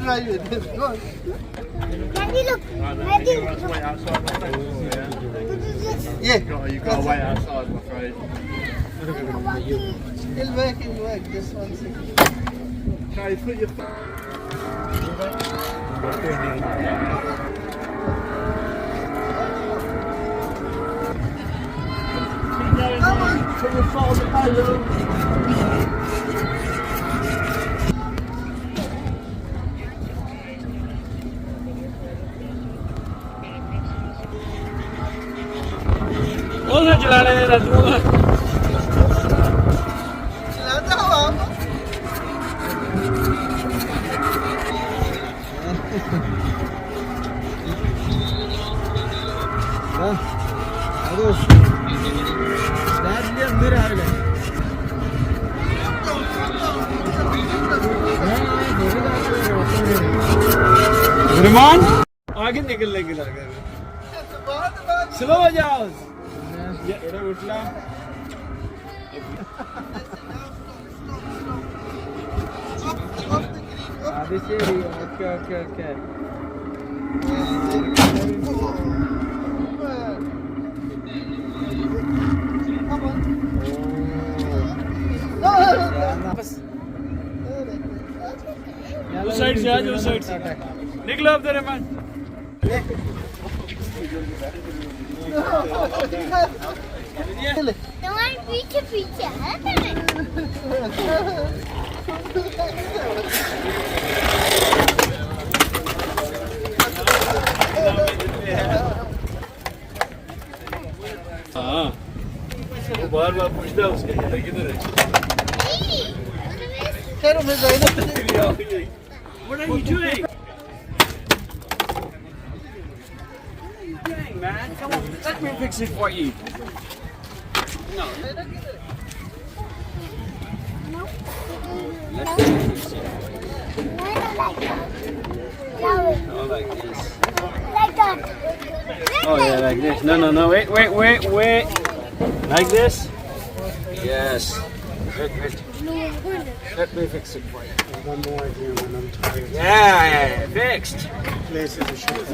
drive it. Go on. Daddy, look. Daddy. You have to wait outside, my friend. Yeah. You got to wait outside, I'm afraid. He'll work. Just 1 second. Okay, put your Come on. put your foot on the pedal. कौन सा चलाने दे रहा तू चलाता हो आप? रहमान आगे निकलने की लगा स्लो हो जाओ ये थोड़ा उठला आधे से ओके उस साइड से आज उस साइड से निकलो अब तेरे मन तुम्हारे पीछे पीछे है हाँ वो बार पूछता है उसके किधर है खैर मैं जाइना What are you doing? What are you doing, man? Come on, let me fix it for you. No. Let me fix it. Oh, like this. Like that. Oh, yeah, like this. No. Wait. Like this? Yes. Wait. Let me fix it for you. One more here when I'm tired. Yeah, fixed. Places to shoot.